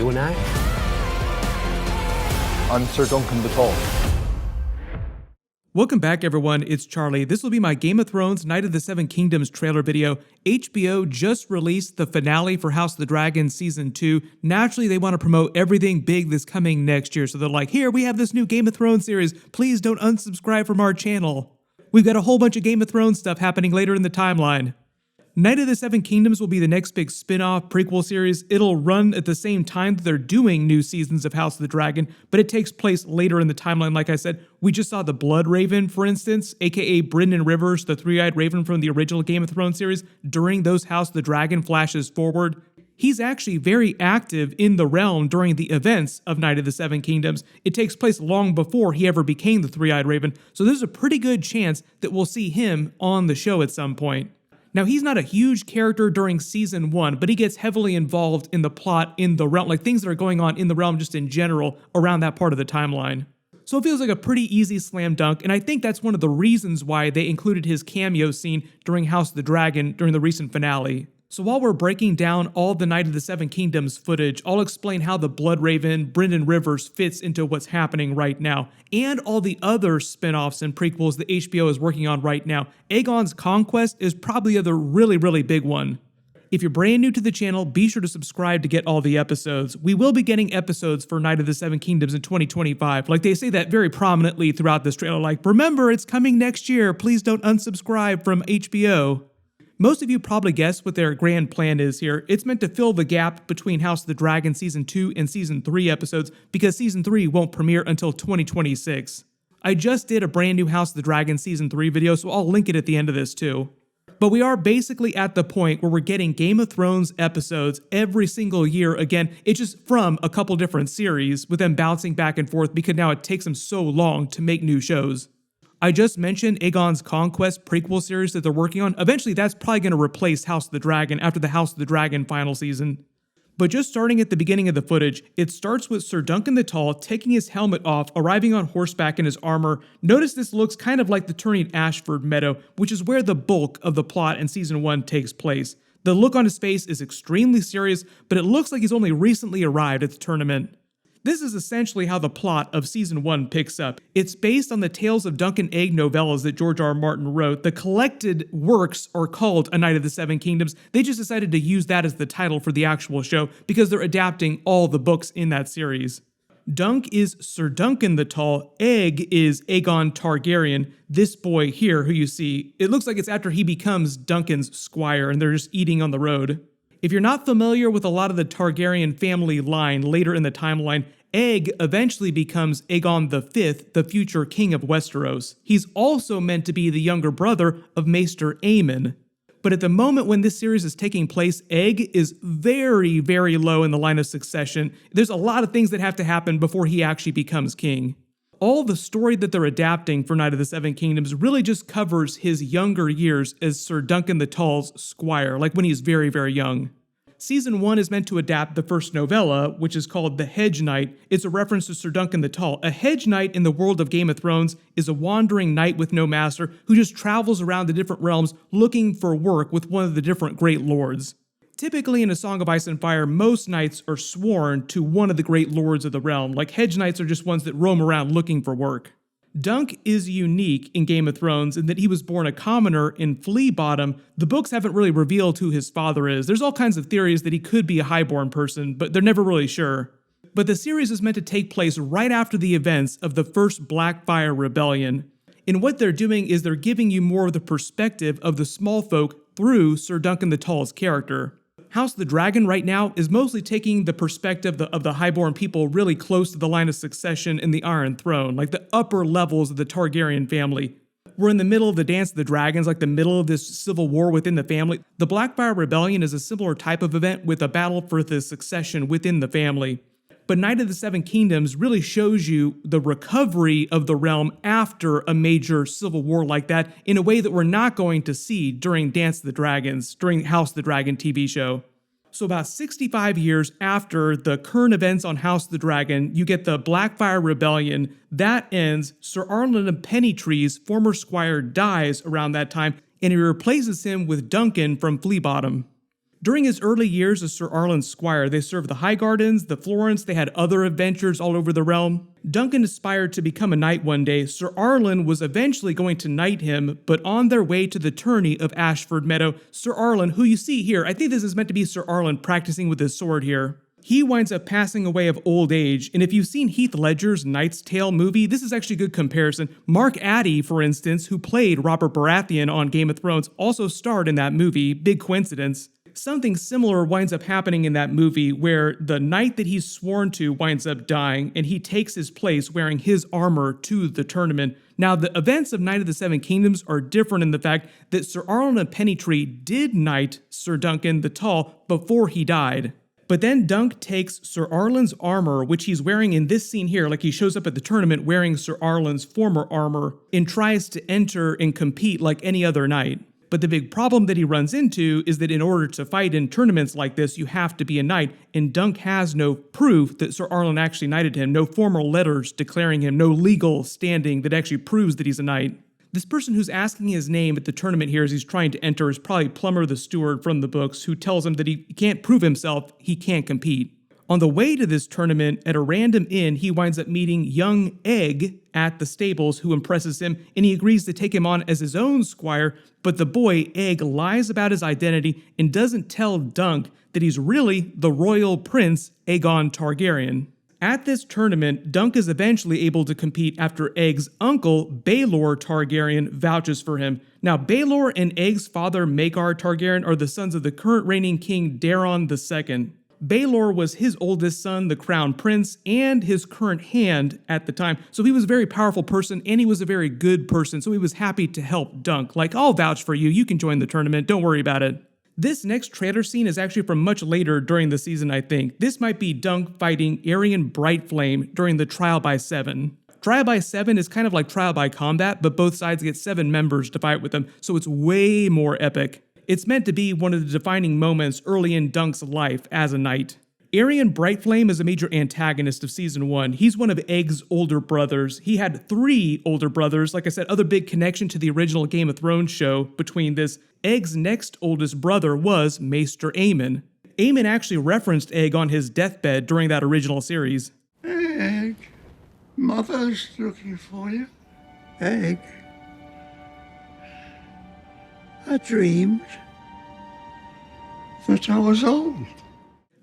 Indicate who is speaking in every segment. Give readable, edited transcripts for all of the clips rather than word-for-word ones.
Speaker 1: you and I?
Speaker 2: I'm Sir Duncan the Tall.
Speaker 3: Welcome back, everyone. It's Charlie. This will be my Game of Thrones Night of the Seven Kingdoms trailer video. HBO just released the finale for House of the Dragon Season 2. Naturally, they want to promote everything big that's coming next year, so they're like, here, we have this new Game of Thrones series. Please don't unsubscribe from our channel. We've got a whole bunch of Game of Thrones stuff happening later in the timeline. Night of the Seven Kingdoms will be the next big spin-off prequel series. It'll run at the same time that they're doing new seasons of House of the Dragon, but it takes place later in the timeline. Like I said, we just saw the Bloodraven, for instance, aka Brynden Rivers, the three-eyed raven from the original Game of Thrones series. During those House of the Dragon flashes forward, he's actually very active in the realm during the events of Night of the Seven Kingdoms. It takes place long before he ever became the three-eyed raven, so there's a pretty good chance that we'll see him on the show at some point. Now, he's not a huge character during Season 1, but he gets heavily involved in the plot in the realm, like things that are going on in the realm just in general around that part of the timeline. So it feels like a pretty easy slam dunk, and I think that's one of the reasons why they included his cameo scene during House of the Dragon during the recent finale. So while we're breaking down all the Night of the Seven Kingdoms footage, I'll explain how the Bloodraven, Brynden Rivers fits into what's happening right now, and all the other spin-offs and prequels that HBO is working on right now. Aegon's Conquest is probably the really big one. If you're brand new to the channel, be sure to subscribe to get all the episodes. We will be getting episodes for Night of the Seven Kingdoms in 2025. Like, they say that very prominently throughout this trailer, like, remember, it's coming next year, please don't unsubscribe from HBO. Most of you probably guessed what their grand plan is here. It's meant to fill the gap between House of the Dragon Season 2 and Season 3 episodes because Season 3 won't premiere until 2026. I just did a brand new House of the Dragon Season 3 video, so I'll link it at the end of this too. But we are basically at the point where we're getting Game of Thrones episodes every single year again. It's just from a couple different series with them bouncing back and forth because now it takes them so long to make new shows. I just mentioned Aegon's Conquest prequel series that they're working on. Eventually, that's probably going to replace House of the Dragon after the House of the Dragon final season. But just starting at the beginning of the footage, it starts with Sir Duncan the Tall taking his helmet off, arriving on horseback in his armor. Notice this looks kind of like the turning Ashford Meadow, which is where the bulk of the plot in Season 1 takes place. The look on his face is extremely serious, but it looks like he's only recently arrived at the tournament. This is essentially how the plot of Season 1 picks up. It's based on the Tales of Dunk and Egg novellas that George R. R. Martin wrote. The collected works are called A Night of the Seven Kingdoms. They just decided to use that as the title for the actual show because they're adapting all the books in that series. Dunk is Sir Duncan the Tall. Egg is Aegon Targaryen. This boy here who you see, it looks like it's after he becomes Duncan's squire and they're just eating on the road. If you're not familiar with a lot of the Targaryen family line later in the timeline, Egg eventually becomes Aegon V, the future king of Westeros. He's also meant to be the younger brother of Maester Aemond. But at the moment when this series is taking place, Egg is very low in the line of succession. There's a lot of things that have to happen before he actually becomes king. All the story that they're adapting for Night of the Seven Kingdoms really just covers his younger years as Sir Duncan the Tall's squire, like when he's very young. Season 1 is meant to adapt the first novella, which is called The Hedge Knight. It's a reference to Sir Duncan the Tall. A hedge knight in the world of Game of Thrones is a wandering knight with no master who just travels around the different realms looking for work with one of the different great lords. Typically in A Song of Ice and Fire, most knights are sworn to one of the great lords of the realm, like hedge knights are just ones that roam around looking for work. Dunk is unique in Game of Thrones in that he was born a commoner in Flea Bottom. The books haven't really revealed who his father is. There's all kinds of theories that he could be a highborn person, but they're never really sure. But the series is meant to take place right after the events of the first Blackfire Rebellion. And what they're doing is they're giving you more of the perspective of the small folk through Sir Duncan the Tall's character. House of the Dragon right now is mostly taking the perspective of the highborn people really close to the line of succession in the Iron Throne, like the upper levels of the Targaryen family. We're in the middle of the Dance of the Dragons, like the middle of this civil war within the family. The Blackfire Rebellion is a similar type of event with a battle for the succession within the family. But Night of the Seven Kingdoms really shows you the recovery of the realm after a major civil war like that in a way that we're not going to see during Dance of the Dragons, during House of the Dragon TV show. So about 65 years after the current events on House of the Dragon, you get the Blackfire Rebellion. That ends. Sir Arlen of Pennytree's former squire dies around that time, and he replaces him with Duncan from Flea Bottom. During his early years as Sir Arlen's squire, they served the Highgardens, the Florents, they had other adventures all over the realm. Duncan aspired to become a knight one day. Sir Arlen was eventually going to knight him, but on their way to the tourney of Ashford Meadow, Sir Arlen, who you see here, I think this is meant to be Sir Arlen practicing with his sword here, he winds up passing away of old age, and if you've seen Heath Ledger's Knight's Tale movie, this is actually a good comparison. Mark Addy, for instance, who played Robert Baratheon on Game of Thrones, also starred in that movie. Big coincidence. Something similar winds up happening in that movie where the knight that he's sworn to winds up dying, and he takes his place wearing his armor to the tournament. Now, the events of Knight of the Seven Kingdoms are different in the fact that Sir Arlen of Pennytree did knight Sir Duncan the Tall before he died. But then Dunk takes Sir Arlen's armor, which he's wearing in this scene here, like he shows up at the tournament wearing Sir Arlen's former armor, and tries to enter and compete like any other knight. But the big problem that he runs into is that in order to fight in tournaments like this, you have to be a knight, and Dunk has no proof that Sir Arlen actually knighted him, no formal letters declaring him, no legal standing that actually proves that he's a knight. This person who's asking his name at the tournament here as he's trying to enter is probably Plummer the Steward from the books, who tells him that he can't prove himself, he can't compete. On the way to this tournament, at a random inn, he winds up meeting young Egg at the stables, who impresses him, and he agrees to take him on as his own squire, but the boy, Egg, lies about his identity and doesn't tell Dunk that he's really the royal prince, Aegon Targaryen. At this tournament, Dunk is eventually able to compete after Egg's uncle, Baelor Targaryen, vouches for him. Now, Baelor and Egg's father, Maegor Targaryen, are the sons of the current reigning king, Daeron II. Baelor was his oldest son, the crown prince, and his current hand at the time. So he was a very powerful person, and he was a very good person, so he was happy to help Dunk. Like, I'll vouch for you, you can join the tournament, don't worry about it. This next trailer scene is actually from much later during the season, I think. This might be Dunk fighting Aerion Brightflame during the Trial by 7. Trial by 7 is kind of like Trial by Combat, but both sides get 7 members to fight with them, so it's way more epic. It's meant to be one of the defining moments early in Dunk's life as a knight. Aerion Brightflame is a major antagonist of Season 1. He's one of Egg's older brothers. He had 3 older brothers. Like I said, other big connection to the original Game of Thrones show between this. Egg's next oldest brother was Maester Aemond. Aemond actually referenced Egg on his deathbed during that original series.
Speaker 1: Egg, Mother's looking for you. Egg, I dreamed that I was old.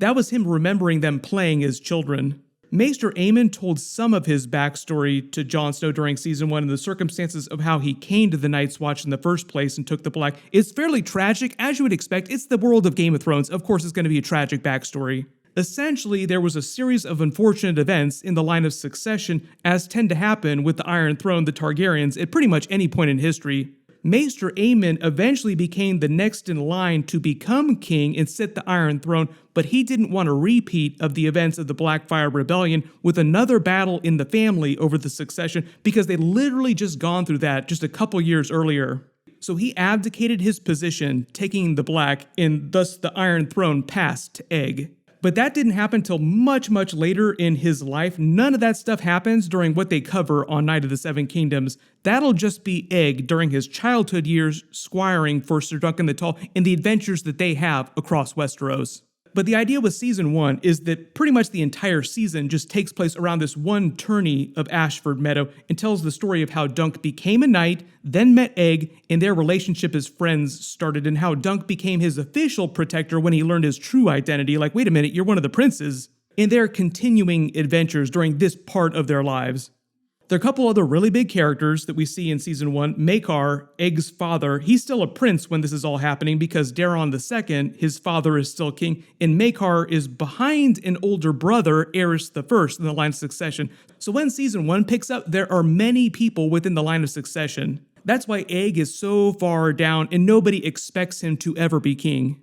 Speaker 3: That was him remembering them playing as children. Maester Aemond told some of his backstory to Jon Snow during Season 1 and the circumstances of how he came to the Night's Watch in the first place and took the Black. It's fairly tragic, as you would expect. It's the world of Game of Thrones. Of course, it's going to be a tragic backstory. Essentially, there was a series of unfortunate events in the line of succession, as tend to happen with the Iron Throne, the Targaryens, at pretty much any point in history. Maester Aemond eventually became the next in line to become king and sit the Iron Throne, but he didn't want a repeat of the events of the Blackfyre Rebellion with another battle in the family over the succession, because they'd literally just gone through that just a couple years earlier. So he abdicated his position, taking the Black, and thus the Iron Throne passed to Egg. But that didn't happen till much, much later in his life. None of that stuff happens during what they cover on Knight of the Seven Kingdoms. That'll just be Egg during his childhood years squiring for Sir Duncan the Tall and the adventures that they have across Westeros. But the idea with Season 1 is that pretty much the entire season just takes place around this one tourney of Ashford Meadow and tells the story of how Dunk became a knight, then met Egg, and their relationship as friends started, and how Dunk became his official protector when he learned his true identity. Like, wait a minute, you're one of the princes. And their continuing adventures during this part of their lives. There are a couple other really big characters that we see in Season 1. Maegor, Egg's father, he's still a prince when this is all happening because Daeron II, his father, is still king, and Maegor is behind an older brother, Aerys I, in the line of succession. So when Season 1 picks up, there are many people within the line of succession. That's why Egg is so far down and nobody expects him to ever be king.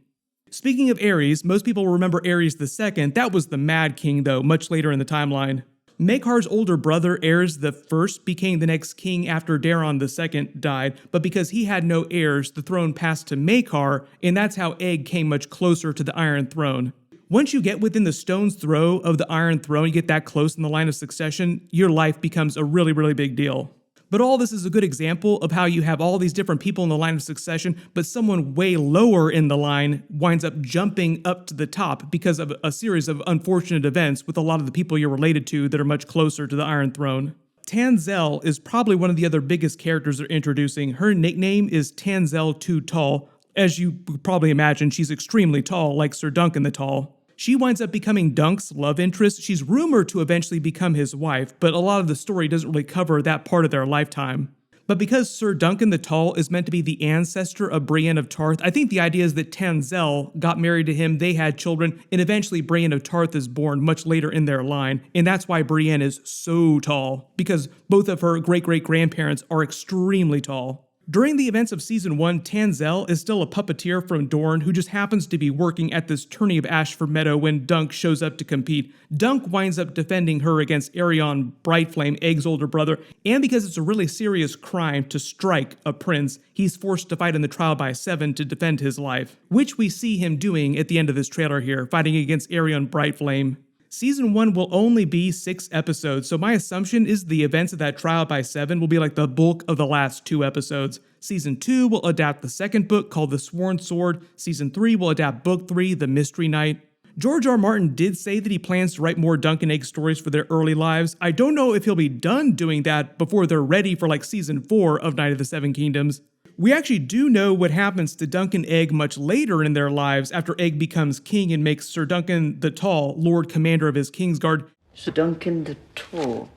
Speaker 3: Speaking of Aerys, most people remember Aerys II. That was the Mad King, though, much later in the timeline. Maegor's older brother, Aerys I, became the next king after Daeron II died, but because he had no heirs, the throne passed to Maegor, and that's how Egg came much closer to the Iron Throne. Once you get within the stone's throw of the Iron Throne, you get that close in the line of succession, your life becomes a really, really big deal. But all this is a good example of how you have all these different people in the line of succession, but someone way lower in the line winds up jumping up to the top because of a series of unfortunate events with a lot of the people you're related to that are much closer to the Iron Throne. Tanzelle is probably one of the other biggest characters they're introducing. Her nickname is Tanzelle Too Tall. As you probably imagine, she's extremely tall, like Sir Duncan the Tall. She winds up becoming Dunk's love interest. She's rumored to eventually become his wife, but a lot of the story doesn't really cover that part of their lifetime. But because Sir Duncan the Tall is meant to be the ancestor of Brienne of Tarth, I think the idea is that Tanzelle got married to him, they had children, and eventually Brienne of Tarth is born much later in their line. And that's why Brienne is so tall, because both of her great-great-grandparents are extremely tall. During the events of Season 1, Tanzelle is still a puppeteer from Dorne who just happens to be working at this tourney of Ashford Meadow when Dunk shows up to compete. Dunk winds up defending her against Aerion Brightflame, Egg's older brother, and because it's a really serious crime to strike a prince, he's forced to fight in the trial by 7 to defend his life, which we see him doing at the end of this trailer here, fighting against Aerion Brightflame. Season 1 will only be 6 episodes, so my assumption is the events of that trial by 7 will be like the bulk of the last 2 episodes. Season 2 will adapt the second book called The Sworn Sword. Season 3 will adapt Book 3, The Mystery Knight. George R. Martin did say that he plans to write more Dunk and Egg stories for their early lives. I don't know if he'll be done doing that before they're ready for like Season 4 of Night of the Seven Kingdoms. We actually do know what happens to Dunk and Egg much later in their lives after Egg becomes king and makes Sir Duncan the Tall Lord Commander of his Kingsguard.
Speaker 4: Sir Duncan the Tall.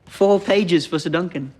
Speaker 4: 4 pages for Sir Duncan.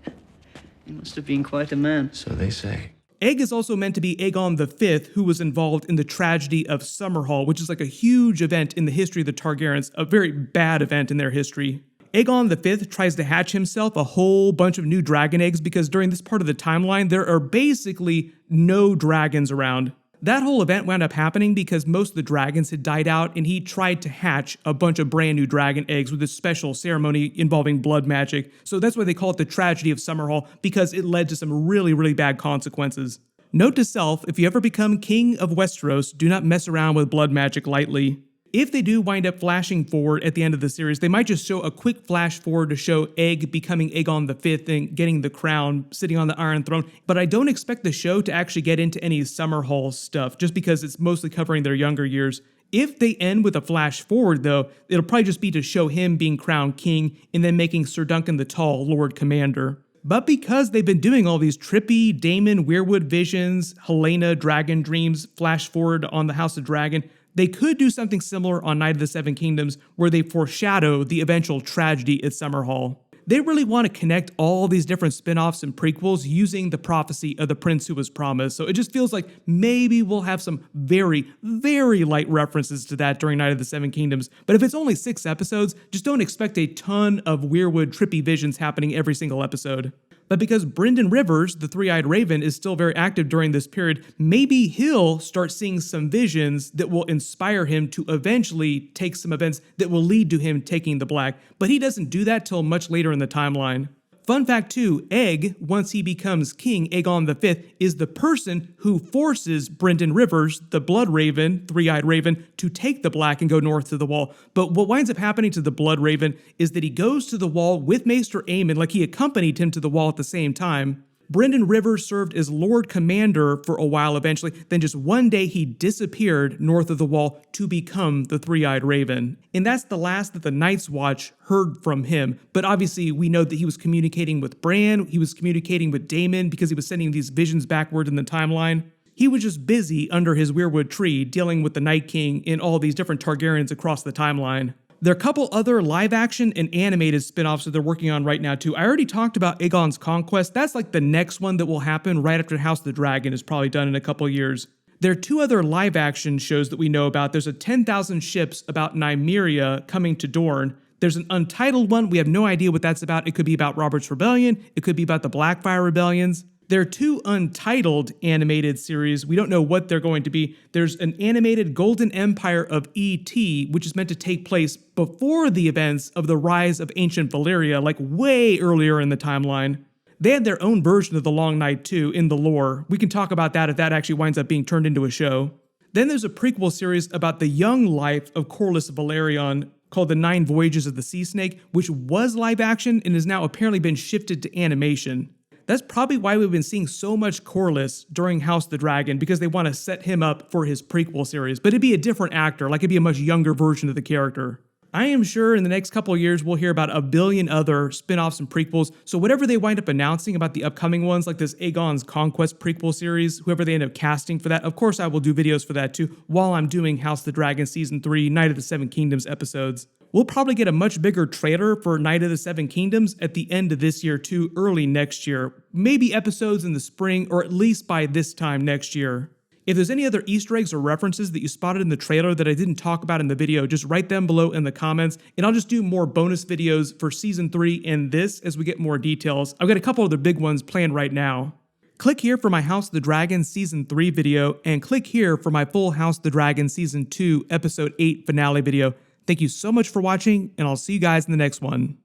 Speaker 4: He must have been quite a man.
Speaker 1: So they say.
Speaker 3: Egg is also meant to be Aegon V, who was involved in the tragedy of Summerhall, which is like a huge event in the history of the Targaryens, a very bad event in their history. Aegon V tries to hatch himself a whole bunch of new dragon eggs because during this part of the timeline, there are basically no dragons around. That whole event wound up happening because most of the dragons had died out and he tried to hatch a bunch of brand new dragon eggs with this special ceremony involving blood magic. So that's why they call it the tragedy of Summerhall, because it led to some really, really bad consequences. Note to self, if you ever become king of Westeros, do not mess around with blood magic lightly. If they do wind up flashing forward at the end of the series, they might just show a quick flash forward to show Egg becoming Aegon V and getting the crown, sitting on the Iron Throne, but I don't expect the show to actually get into any Summerhall stuff, just because it's mostly covering their younger years. If they end with a flash forward, though, it'll probably just be to show him being crowned king and then making Sir Duncan the Tall Lord Commander. But because they've been doing all these trippy Daemon Weirwood visions, Helaena dragon dreams, flash forward on the House of Dragon, they could do something similar on Night of the Seven Kingdoms where they foreshadow the eventual tragedy at Summerhall. They really want to connect all these different spin-offs and prequels using the prophecy of the prince who was promised, so it just feels like maybe we'll have some very, very light references to that during Night of the Seven Kingdoms, but if it's only 6 episodes, just don't expect a ton of Weirwood trippy visions happening every single episode. But because Brynden Rivers, the Three-Eyed Raven, is still very active during this period, maybe he'll start seeing some visions that will inspire him to eventually take some events that will lead to him taking the Black. But he doesn't do that till much later in the timeline. Fun fact too, Egg, once he becomes king, Aegon V, is the person who forces Brynden Rivers, the Bloodraven, Three-Eyed Raven, to take the Black and go north to the Wall. But what winds up happening to the Bloodraven is that he goes to the Wall with Maester Aemond, like he accompanied him to the Wall at the same time. Brynden Rivers served as Lord Commander for a while eventually, then just one day he disappeared north of the Wall to become the Three-Eyed Raven. And that's the last that the Night's Watch heard from him. But obviously we know that he was communicating with Bran, he was communicating with Daemon because he was sending these visions backward in the timeline. He was just busy under his Weirwood tree dealing with the Night King and all these different Targaryens across the timeline. There are a couple other live-action and animated spin-offs that they're working on right now, too. I already talked about Aegon's Conquest. That's like the next one that will happen right after House of the Dragon is probably done in a couple years. There are 2 other live-action shows that we know about. There's a 10,000 Ships about Nymeria coming to Dorne. There's an untitled one. We have no idea what that's about. It could be about Robert's Rebellion. It could be about the Blackfyre Rebellions. There are 2 untitled animated series. We don't know what they're going to be. There's an animated Golden Empire of E.T., which is meant to take place before the events of the rise of ancient Valyria, like way earlier in the timeline. They had their own version of The Long Night, too, in the lore. We can talk about that if that actually winds up being turned into a show. Then there's a prequel series about the young life of Corlys Velaryon. called The 9 Voyages of the Sea Snake, which was live action and has now apparently been shifted to animation. That's probably why we've been seeing so much Corlys during House of the Dragon, because they want to set him up for his prequel series, but it'd be a different actor, like it'd be a much younger version of the character. I am sure in the next couple of years we'll hear about a billion other spin-offs and prequels, so whatever they wind up announcing about the upcoming ones, like this Aegon's Conquest prequel series, whoever they end up casting for that, of course I will do videos for that too, while I'm doing House of the Dragon Season 3, Night of the Seven Kingdoms episodes. We'll probably get a much bigger trailer for Night of the Seven Kingdoms at the end of this year too, early next year. Maybe episodes in the spring, or at least by this time next year. If there's any other Easter eggs or references that you spotted in the trailer that I didn't talk about in the video, just write them below in the comments, and I'll just do more bonus videos for Season 3 and this as we get more details. I've got a couple other big ones planned right now. Click here for my House of the Dragon Season 3 video, and click here for my full House of the Dragon Season 2 Episode 8 finale video. Thank you so much for watching, and I'll see you guys in the next one.